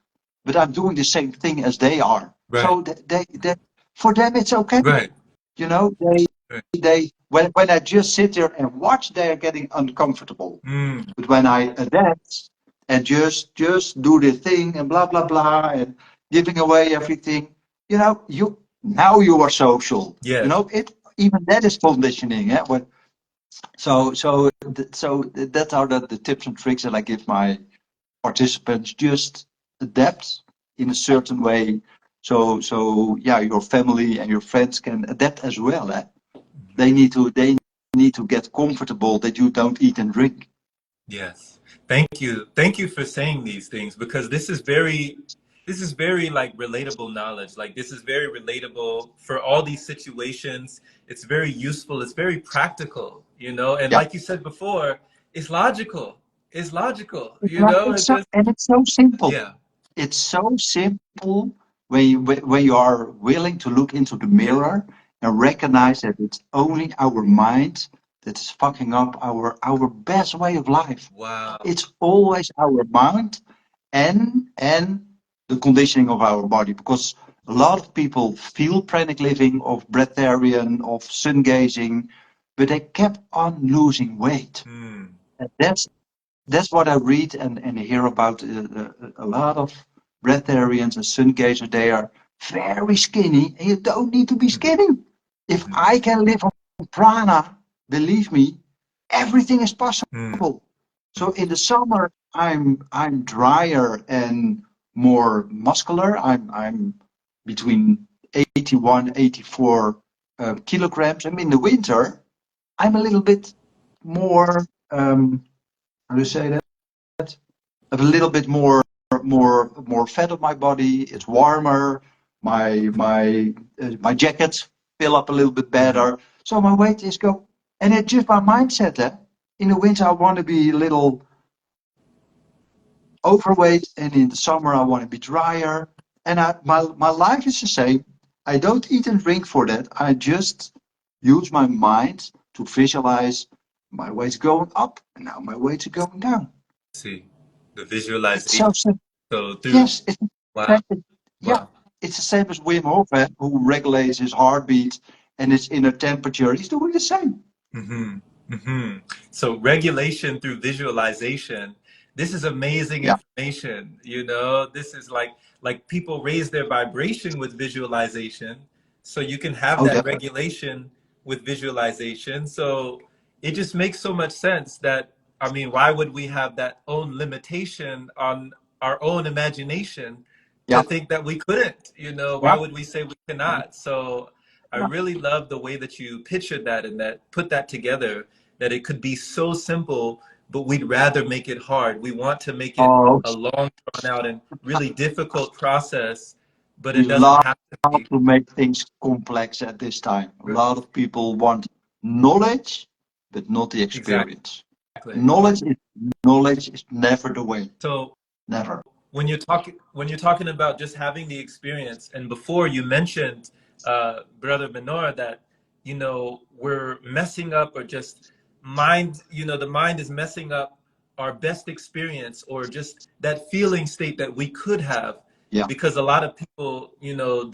S1: but I'm doing the same thing as they are.
S2: Right.
S1: So they for them it's okay.
S2: Right.
S1: You know, they
S2: Right.
S1: they when I just sit there and watch, they are getting uncomfortable.
S2: Mm.
S1: But when I adapt and just do the thing and blah blah blah and giving away everything, you are social.
S2: Yes.
S1: It even that is conditioning. Yeah. So that are the tips and tricks that I give my participants. Just adapt in a certain way. So yeah, your family and your friends can adapt as well. Eh? They need to get comfortable that you don't eat and drink.
S2: Yes. Thank you. Thank you for saying these things because this is very like relatable knowledge. Like this is very relatable for all these situations. It's very useful. It's very practical, and
S1: Yeah.
S2: like you said before, it's logical. It's logical, it just
S1: It's so simple.
S2: yeah.
S1: It's so simple when you are willing to look into the
S2: Yeah.
S1: mirror and recognize that it's only our mind that is fucking up our best way of life.
S2: Wow.
S1: It's always our mind and the conditioning of our body, because a lot of people feel pranic living, of breatharian, of sun gazing, but they kept on losing weight.
S2: Hmm.
S1: And that's what I read and hear about a lot of breatharians and sun gazers. They are very skinny, and you don't need to be
S2: Hmm.
S1: skinny. If I can live on prana, believe me, everything is
S2: Hmm.
S1: possible. So in the summer, I'm drier and more muscular. I'm between 81, 84 kilograms. And in the winter, I'm a little bit more. How do you say that? Have a little bit more fat on my body. It's warmer. My jackets fill up a little bit
S2: Hmm.
S1: better. So my weight is go, and it's just my mindset. In the winter, I want to be a little overweight, and in the summer I want to be drier. And my life is the same. I don't eat and drink for that. I just use my mind to visualize my weight's going up, and now my weight's going down.
S2: See the
S1: It's so
S2: visualization.
S1: simple.
S2: So through
S1: Yes, it's
S2: wow.
S1: yeah,
S2: Wow.
S1: it's the same as Wim Hof, who regulates his heartbeat and his inner temperature. He's doing the same.
S2: Hmm. Hmm. So regulation through visualization. This is amazing
S1: Yeah.
S2: information. This is like people raise their vibration with visualization, so you can have
S1: Oh,
S2: that
S1: definitely.
S2: regulation with visualization. So it just makes so much sense that, I mean, why would we have that own limitation on our own imagination to
S1: Yeah,
S2: think that we couldn't, you know, why
S1: yeah,
S2: would we say we cannot? So I
S1: yeah.
S2: really love the way that you pictured that and that put that together, that it could be so simple, but we'd rather make it hard. We want to make it
S1: Oh,
S2: a long, drawn out and really difficult process, but
S1: we
S2: it doesn't
S1: love
S2: have to be.
S1: to make things complex at this time. A lot of people want knowledge, but not the experience.
S2: Exactly.
S1: Knowledge is never the way.
S2: So
S1: Never.
S2: when you're talking about just having the experience, and before you mentioned, Brother Menor, that you know we're messing up or just mind, you know, the mind is messing up our best experience or just that feeling state that we could have,
S1: Yeah.
S2: because a lot of people, you know,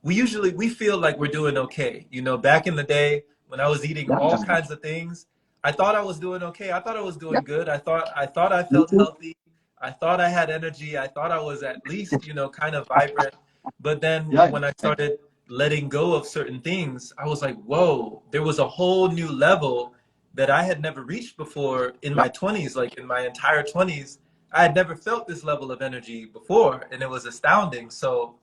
S2: we feel like we're doing okay. You know, back in the day when I was eating
S1: Yeah.
S2: all
S1: Yeah.
S2: kinds of things, I thought I was doing okay. I thought I was
S1: Yeah.
S2: doing good. I thought I
S1: Me
S2: felt
S1: too.
S2: healthy. I thought I had energy. I thought I was at least, you know, kind of vibrant. But then
S1: Yeah.
S2: when I
S1: Yeah.
S2: started letting go of certain things, I was like, whoa, there was a whole new level that I had never reached before in
S1: Yeah.
S2: my 20s. Like in my entire 20s, I had never felt this level of energy before, and it was astounding. So,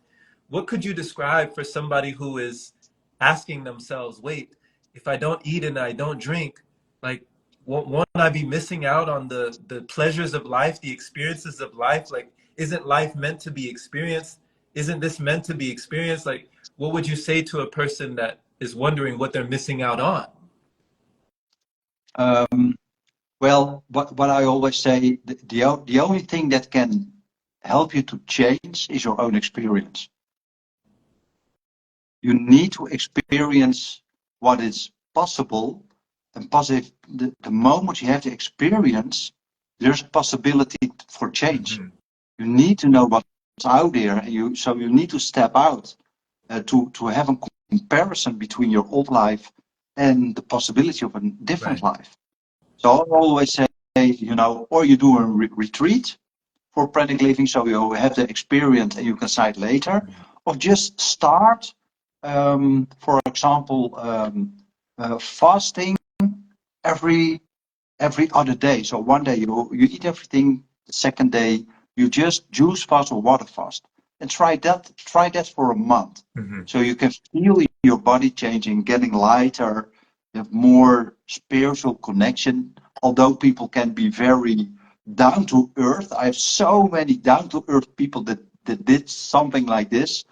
S2: what could you describe for somebody who is asking themselves, wait, if I don't eat and I don't drink, like, won't I be missing out on the pleasures of life, the experiences of life? Like, isn't life meant to be experienced? Isn't this meant to be experienced? Like, what would you say to a person that is wondering what they're missing out on?
S1: Um, well, what I always say, the only thing that can help you to change is your own experience. You need to experience what is possible, and positive. The moment you have the experience, there's possibility for change.
S2: Mm-hmm.
S1: You need to know what's out there, and you need to step out to have a comparison between your old life and the possibility of a different
S2: Right.
S1: life. So I always say, or you do a retreat for pranic living, so you have the experience and you can cite later, or just start, for example, fasting every other day. So one day you eat everything, the second day you just juice fast or water fast, and try that for a month,
S2: Mm-hmm.
S1: so you can feel your body changing, getting lighter, you have more spiritual connection. Although people can be very down to earth, I have so many down to earth people that did something like this,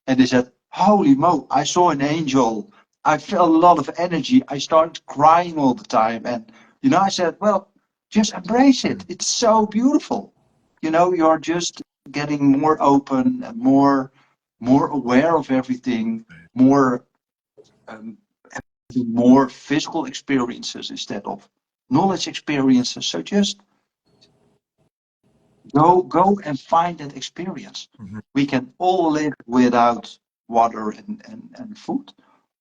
S1: and they said, "Holy mo! I saw an angel. I felt a lot of energy. I started crying all the time." And I said, well, just embrace it. It's so beautiful. You're just getting more open and more aware of everything, more um, more physical experiences instead of knowledge experiences. So just go and find that experience.
S2: Mm-hmm.
S1: We can all live without water and food,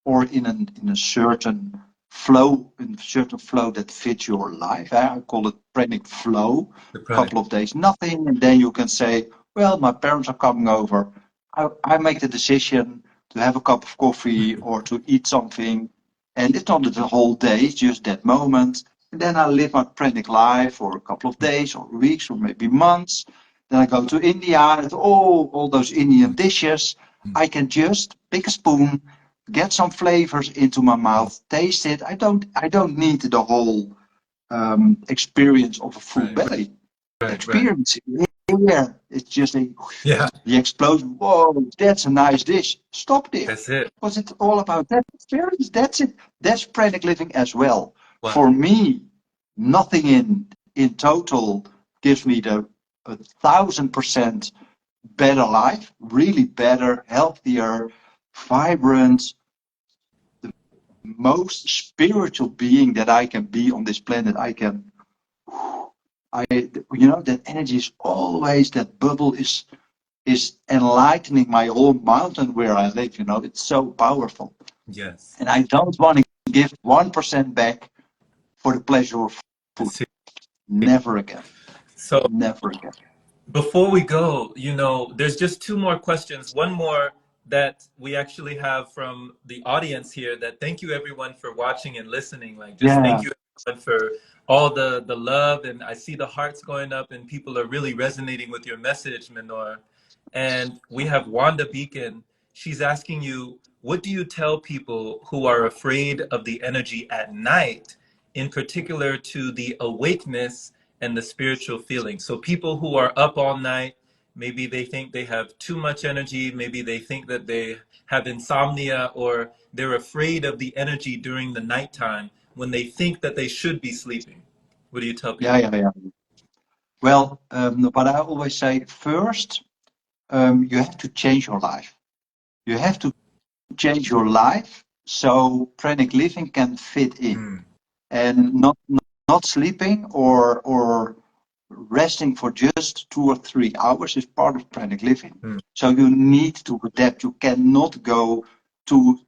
S1: or in a certain flow that fits your life. I call it pranic flow.
S2: The
S1: A
S2: pranic.
S1: couple of days nothing, and then you can say, well, my parents are coming over. I make the decision to have a cup of coffee or to eat something, and it's not the whole day, it's just that moment. And then I live my pranic life for a couple of days or weeks or maybe months. Then I go to India and all those Indian dishes. I can just pick a spoon, get some flavors into my mouth, taste it. I don't need the whole experience of a full
S2: Right,
S1: belly. The
S2: right, right.
S1: experience here, it's just
S2: Yeah,
S1: the explosion. Whoa, that's a nice dish. Stop there,
S2: that's it.
S1: because it's all about that experience. That's it. That's pranic living as well.
S2: Wow.
S1: For me, nothing in total gives me the 1,000% better life, really better, healthier, vibrant, most spiritual being that I can be on this planet. That energy is always, that bubble is enlightening my whole mountain where I live. It's so powerful.
S2: Yes.
S1: And I don't want to give 1% back for the pleasure of food.
S2: That's it.
S1: Never again.
S2: So
S1: Never again.
S2: before we go, you know, there's just two more questions. One more that we actually have from the audience here, that thank you everyone for watching and listening. Like, just
S1: Yeah,
S2: thank you everyone for all the love, and I see the hearts going up and people are really resonating with your message, Menor. And we have Wanda Beacon. She's asking you, what do you tell people who are afraid of the energy at night, in particular to the awakeness and the spiritual feeling? So people who are up all night, maybe they think they have too much energy, maybe they think that they have insomnia, or they're afraid of the energy during the nighttime when they think that they should be sleeping. What do you tell
S1: yeah,
S2: people?
S1: yeah, yeah. Well, what I always say first, you have to change your life. You have to change your life so pranic living can fit in,
S2: Mm,
S1: and not sleeping or resting for just 2 or 3 hours is part of pranic living.
S2: mm,
S1: So you need to adapt. You cannot go to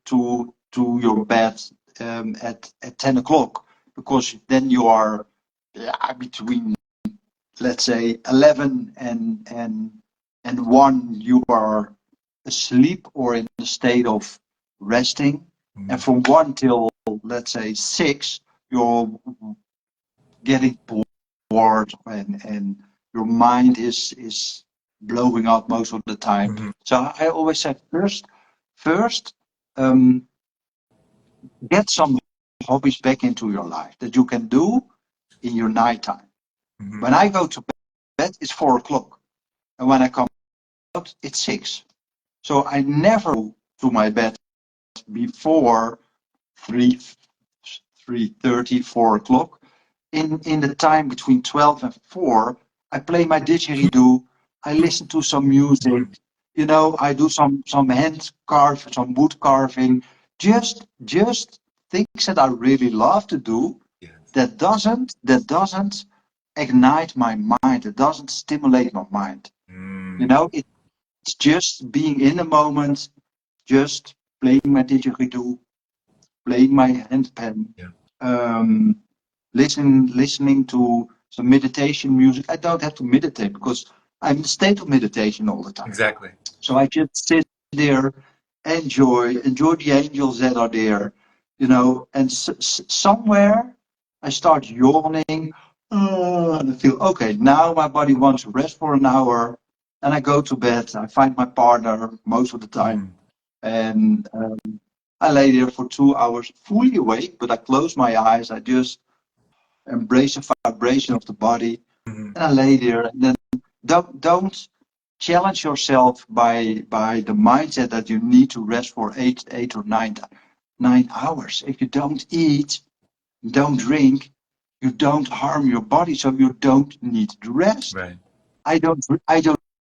S1: your bed at 10 o'clock, because then you are, yeah, between, let's say, 11 and 1, you are asleep or in a state of resting. And
S2: mm,
S1: from 1 till, let's say, 6, you're getting bored, and your mind is blowing up most of the time.
S2: mhm.
S1: So I always say first, um, get some hobbies back into your life that you can do in your nighttime.
S2: Mhm.
S1: When I go to bed, it's 4 o'clock, and when I come out, it's 6. So I never go to my bed before 3, 3:30, 4 o'clock. In the time between 12 and 4, I play my didgeridoo. I listen to some music.
S2: Mhm.
S1: I do some hand carve, some wood carving. Just things that I really love to do.
S2: Yes.
S1: That doesn't ignite my mind. It doesn't stimulate my mind.
S2: Mm.
S1: It's just being in the moment, just playing my didgeridoo, playing my handpan,
S2: Yeah.
S1: um, listening to some meditation music. I don't have to meditate because I'm in a state of meditation all the time.
S2: Exactly.
S1: So I just sit there, enjoy the angels that are there, and somewhere I start yawning, and I feel, okay, now my body wants to rest for an hour, and I go to bed. I find my partner most of the time,
S2: Mm.
S1: and I lay there for 2 hours, fully awake, but I close my eyes. I just embrace the vibration of the body,
S2: Mhm.
S1: and I lay there. And then don't challenge yourself by the mindset that you need to rest for eight or nine hours. If you don't eat, don't drink, you don't harm your body, so you don't need to rest.
S2: Right.
S1: I don't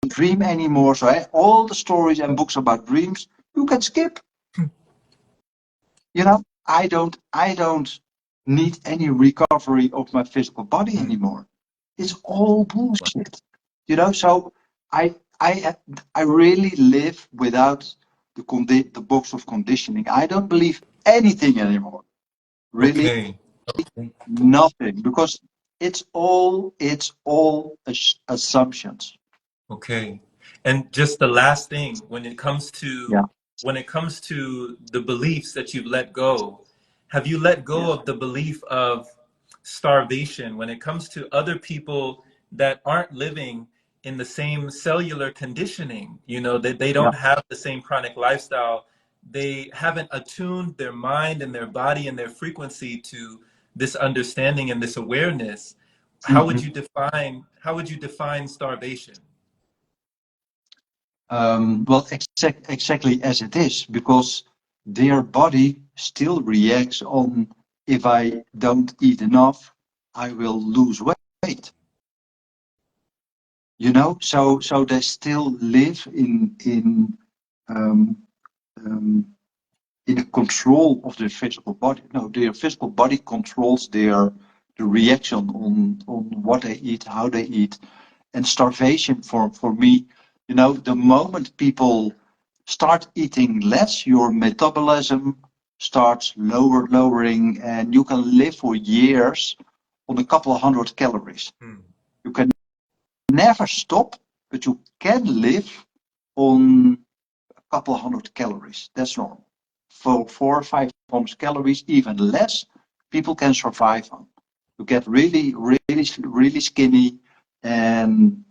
S1: dream anymore. So all the stories and books about dreams you can skip. I don't need any recovery of my physical body
S2: Mm.
S1: anymore. It's all
S2: Wow.
S1: bullshit. So I really live without the box of conditioning. I don't believe anything anymore. Really
S2: Okay. Okay.
S1: nothing, because it's all assumptions.
S2: Okay. And just the last thing,
S1: Yeah.
S2: when it comes to the beliefs that you've let go, have you let go
S1: Yes.
S2: of the belief of starvation when it comes to other people that aren't living in the same cellular conditioning? That they
S1: Yeah.
S2: don't have the same chronic lifestyle. They haven't attuned their mind and their body and their frequency to this understanding and this awareness.
S1: Mhm.
S2: How would you define starvation?
S1: Well, exactly as it is, because their body still reacts on, if I don't eat enough, I will lose weight. So they still live um, um, in the control of their physical body. No, their physical body controls the reaction on what they eat, how they eat. And starvation, for me, the moment people start eating less, your metabolism starts lowering, and you can live for years on a couple of hundred calories.
S2: Hmm.
S1: You can never stop, but you can live on couple hundred calories. That's normal. For 400 or 500 calories, even less, people can survive on. You get really, really, really skinny, and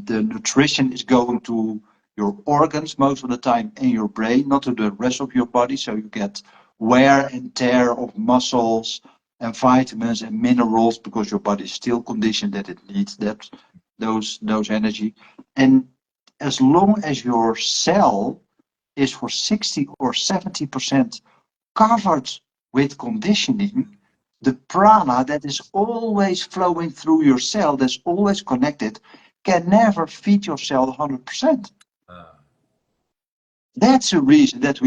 S1: the nutrition is going to your organs most of the time and your brain, not to the rest of your body. So you get wear and tear of muscles and vitamins and minerals because your body is still conditioned that it needs those energy. And as long as your cell is for 60 or 70% covered with conditioning, the prana that is always flowing through your cell, that's always connected, can never feed your cell 100%. That's the reason that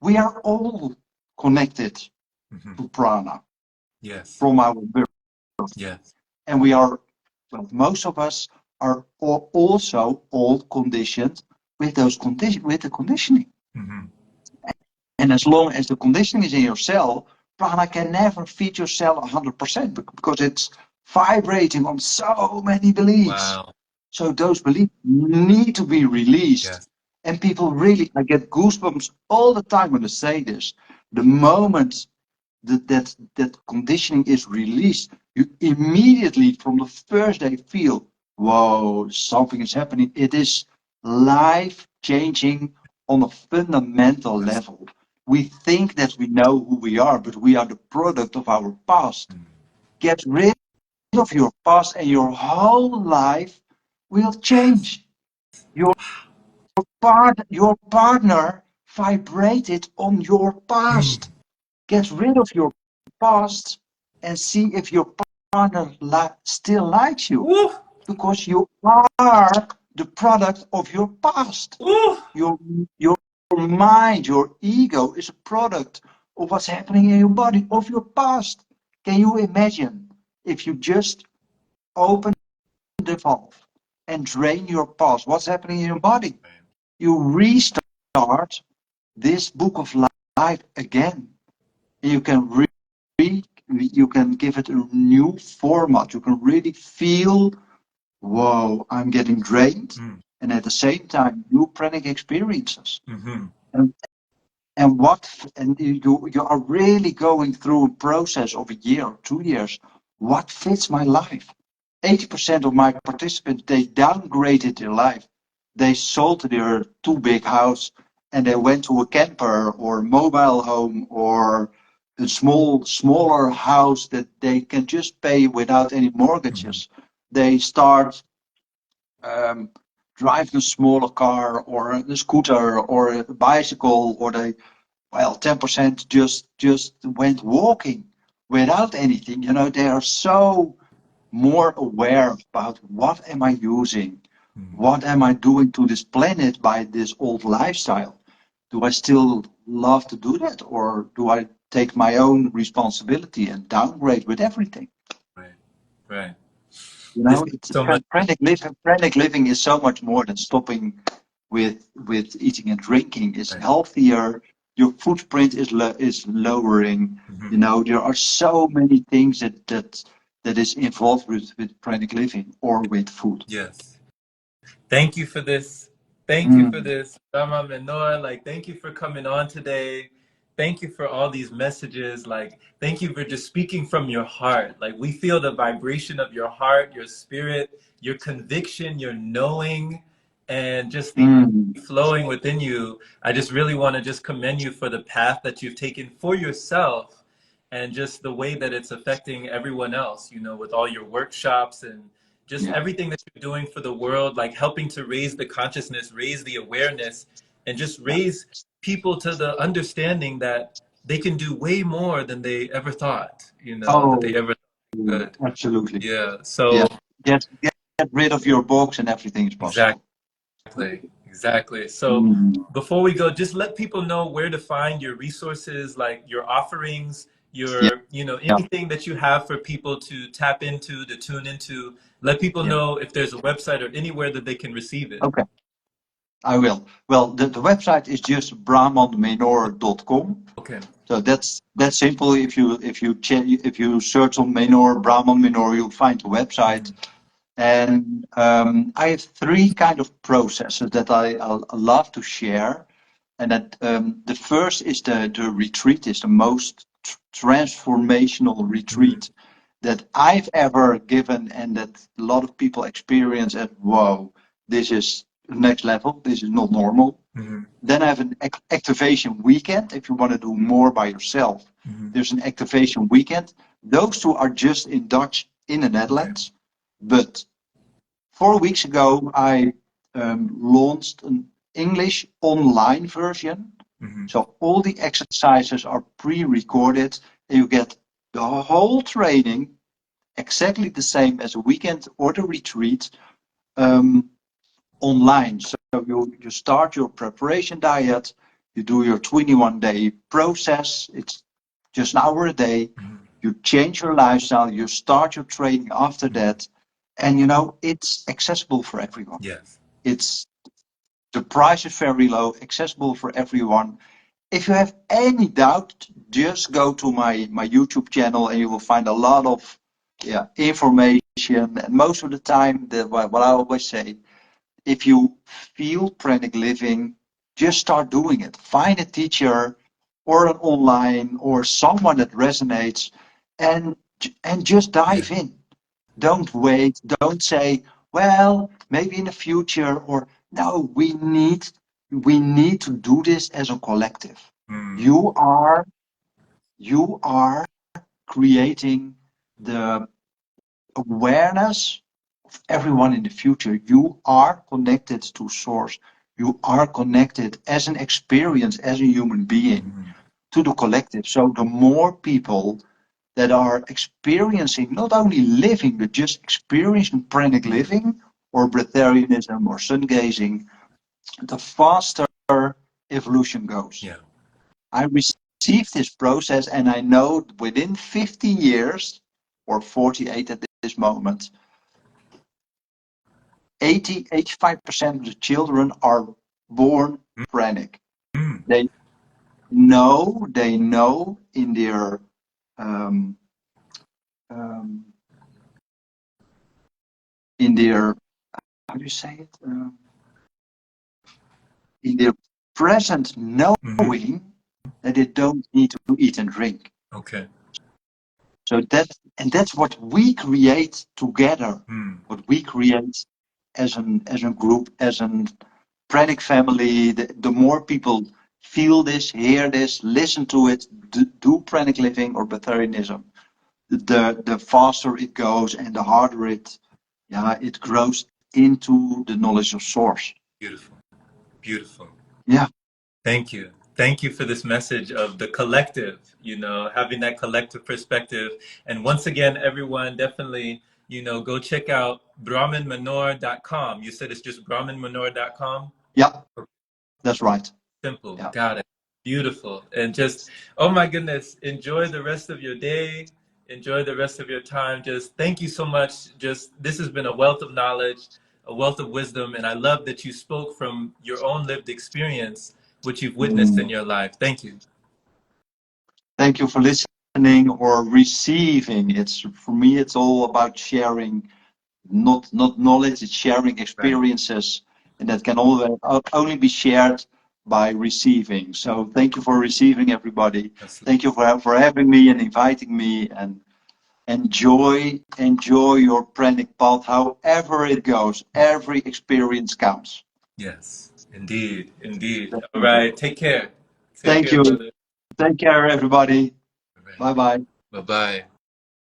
S1: we are all connected to prana from our birth.
S2: Yes.
S1: And we are, well, most of us are also all conditioned with with the conditioning. And as long as the conditioning is in your cell, prana can never feed your cell 100% because it's vibrating on so many beliefs.
S2: Wow.
S1: So those beliefs need to be released.
S2: Yes.
S1: And people really, I get goosebumps all the time when I say this. The moment that conditioning is released, you immediately from the first day feel, whoa, something is happening. It is life changing on a fundamental level. We think that we know who we are, but we are the product of our past. Get rid of your past and your whole life will change. Your partner vibrated on your past. Get rid of your past and see if your partner still likes you.
S2: Ooh.
S1: Because you are the product of your past.
S2: Ooh.
S1: Your mind, your ego is a product of what's happening in your body, of your past. Can you imagine if you just open the valve and drain your past? What's happening in your body? You restart this book of life again. You can you can give it a new format. You can really feel, whoa, I'm getting drained, and at the same time, new pranic experiences. And and you are really going through a process of a year or 2 years. What fits my life? 80% of my participants, they downgraded their life. They sold their too big house and they went to a camper or mobile home or a smaller house that they can just pay without any mortgages. They start driving a smaller car or a scooter or a bicycle, or they, well, 10% just went walking without anything. You know, they are so more aware about what am I using, what am I doing to this planet by this old lifestyle. Do I still love to do that, or do I take my own responsibility and downgrade with everything?
S2: Right. Right.
S1: You
S2: This
S1: know,
S2: makes
S1: it's
S2: so much.
S1: pranic living is so much more than stopping with eating and drinking. It's
S2: Right.
S1: healthier. Your footprint is lowering. You know, there are so many things that is involved with pranic living or with food.
S2: Yes. Thank you for this. Thank you for this, Brahman Menor. Like, thank you for coming on today. Thank you for all these messages. Like, thank you for just speaking from your heart. Like, we feel the vibration of your heart, your spirit, your conviction, your knowing, and just the flowing within you. I just really want to just commend you for the path that you've taken for yourself and just the way that it's affecting everyone else, you know, with all your workshops and just everything that you're doing for the world, like helping to raise the consciousness, raise the awareness, and just raise people to the understanding that they can do way more than they ever thought, you know, that
S1: Oh,
S2: they ever could.
S1: absolutely.
S2: Yeah.
S1: Yeah.
S2: So
S1: Get rid of your box and everything is possible.
S2: exactly. So before we go, just let people know where to find your resources, like your offerings,
S1: Yeah.
S2: your, you know, anything that you have for people to tap into, to tune into. Let people
S1: Yeah.
S2: know if there's a website or anywhere that they can receive it.
S1: Okay. I will. Well, the website is just brahmanmenor.com.
S2: Okay.
S1: So that's simple. If you search on Menor, Brahman Menor, you'll find the website. And I have three kind of processes that I love to share. And that the first is the retreat is the most transformational retreat that I've ever given, and that a lot of people experience at, whoa, this is next level, this is not normal. Then I have an activation weekend. If you want to do more by yourself, there's an activation weekend. Those two are just in Dutch in the Netherlands. But 4 weeks ago, I launched an English online version. So all the exercises are pre-recorded, and you get the whole training exactly the same as a weekend or the retreat online. So you start your preparation diet, you do your 21-day process. It's just an hour a day. You change your lifestyle, you start your training after that, and it's accessible for everyone.
S2: Yes.
S1: It's the price is very low, accessible for everyone. If you have any doubt, just go to my YouTube channel and you will find a lot of information. And most of the time, what I always say, if you feel pranic living, just start doing it. Find a teacher or an online or someone that resonates, and just dive in. Don't wait. Don't say, well, maybe in the future, or no. We need to do this as a collective. You are creating the awareness of everyone in the future. You are connected to source. You are connected as an experience, as a human being, to the collective. So the more people that are experiencing, not only living, but just experiencing pranic living or breatharianism or sun gazing, the faster evolution goes.
S2: Yeah.
S1: I received this process, and I know within 50 years, or 48 at this moment, 85% of the children are born pranic. They know in their how do you say it? In their present knowing that they don't need to eat and drink.
S2: Okay.
S1: So that's what we create together. What we create as a group, as a pranic family. The more people feel this, hear this, listen to it, do pranic living or breatharianism, the faster it goes and the harder it grows into the knowledge of source.
S2: Beautiful. Beautiful.
S1: Yeah.
S2: Thank you. Thank you for this message of the collective, having that collective perspective. And once again, everyone, definitely, go check out BrahmanMenor.com. You said it's just BrahmanMenor.com?
S1: Yeah, that's right.
S2: Simple.
S1: Yeah.
S2: Got it. Beautiful. And just, oh my goodness, enjoy the rest of your day. Enjoy the rest of your time. Just thank you so much. This has been a wealth of knowledge, a wealth of wisdom. And I love that you spoke from your own lived experience, what you've witnessed in your life. Thank you.
S1: Thank you for listening or receiving. For me, it's all about sharing, not knowledge. It's sharing experiences, and that can only be shared by receiving. So thank you for receiving, everybody.
S2: Absolutely.
S1: Thank you for having me and inviting me, and enjoy your pranic path, however it goes. Every experience counts.
S2: Yes, indeed, indeed. All right, take care. Take
S1: Thank
S2: care,
S1: you.
S2: brother.
S1: Take care, everybody.
S2: All right.
S1: Bye bye.
S2: Bye-bye.